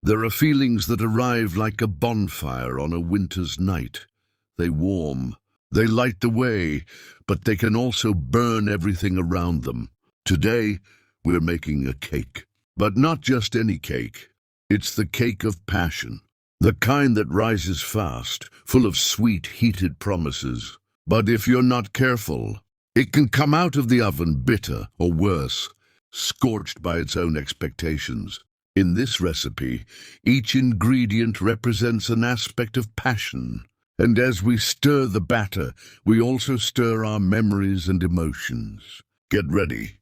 There are feelings that arrive like a bonfire on a winter's night. They warm, they light the way, but they can also burn everything around them. Today, we're making a cake. But not just any cake. It's the cake of passion. The kind that rises fast, full of sweet, heated promises. But if you're not careful, it can come out of the oven bitter or worse, scorched by its own expectations. In this recipe, each ingredient represents an aspect of passion. And as we stir the batter, we also stir our memories and emotions. Get ready,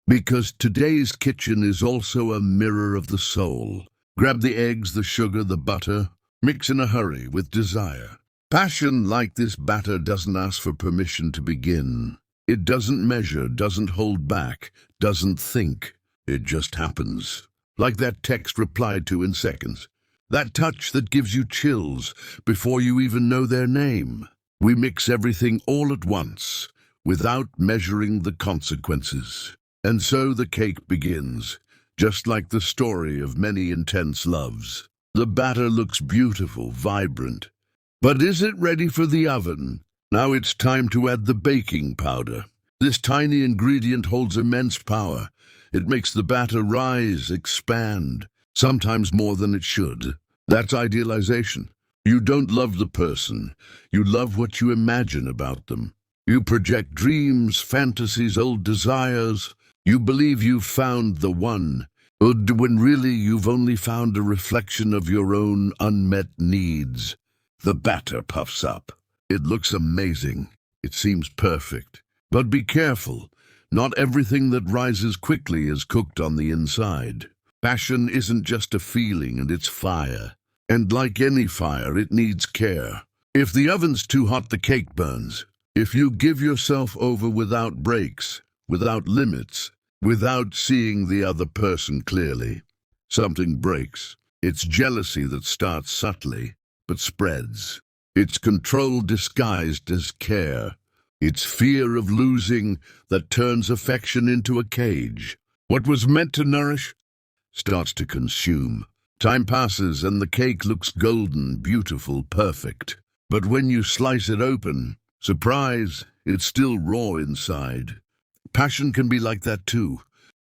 because today's kitchen is also a mirror of the soul. Grab the eggs, the sugar, the butter. Mix in a hurry with desire. Passion like this batter doesn't ask for permission to begin. It doesn't measure, doesn't hold back, doesn't think. It just happens. Like that text replied to in seconds. That touch that gives you chills before you even know their name. We mix everything all at once, without measuring the consequences. And so the cake begins, just like the story of many intense loves. The batter looks beautiful, vibrant. But is it ready for the oven? Now it's time to add the baking powder. This tiny ingredient holds immense power. It makes the batter rise, expand, sometimes more than it should. That's idealization. You don't love the person. You love what you imagine about them. You project dreams, fantasies, old desires. You believe you've found the one, when really you've only found a reflection of your own unmet needs. The batter puffs up. It looks amazing. It seems perfect. But be careful. Not everything that rises quickly is cooked on the inside. Passion isn't just a feeling, and it's fire. And like any fire, it needs care. If the oven's too hot, the cake burns. If you give yourself over without breaks, without limits, without seeing the other person clearly, something breaks. It's jealousy that starts subtly, but spreads. It's control disguised as care. It's fear of losing that turns affection into a cage. What was meant to nourish starts to consume. Time passes and the cake looks golden, beautiful, perfect. But when you slice it open, surprise, it's still raw inside. Passion can be like that too.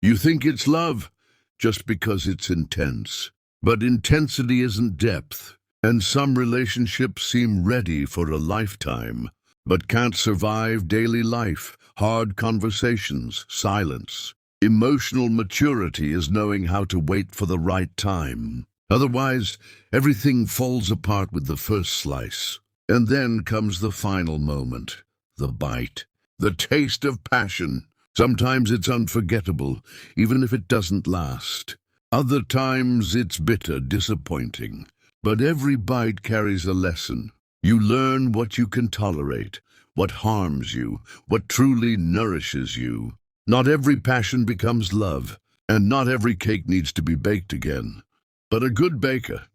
You think it's love just because it's intense. But intensity isn't depth. And some relationships seem ready for a lifetime, but can't survive daily life, hard conversations, silence. Emotional maturity is knowing how to wait for the right time. Otherwise, everything falls apart with the first slice. And then comes the final moment, the bite, the taste of passion. Sometimes it's unforgettable, even if it doesn't last. Other times it's bitter, disappointing. But every bite carries a lesson. You learn what you can tolerate, what harms you, what truly nourishes you. Not every passion becomes love, and not every cake needs to be baked again. But a good baker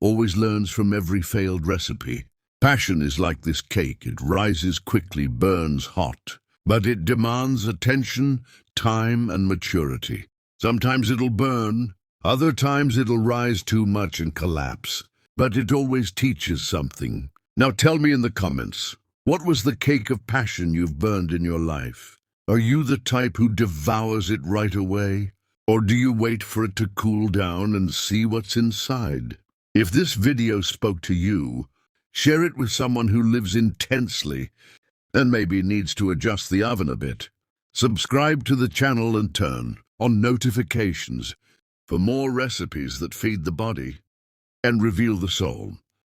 always learns from every failed recipe. Passion is like this cake. It rises quickly, burns hot, but it demands attention, time, and maturity. Sometimes it'll burn, other times it'll rise too much and collapse. But it always teaches something. Now tell me in the comments, what was the cake of passion you've burned in your life? Are you the type who devours it right away? Or do you wait for it to cool down and see what's inside? If this video spoke to you, share it with someone who lives intensely and maybe needs to adjust the oven a bit. Subscribe to the channel and turn on notifications for more recipes that feed the body and reveal the soul.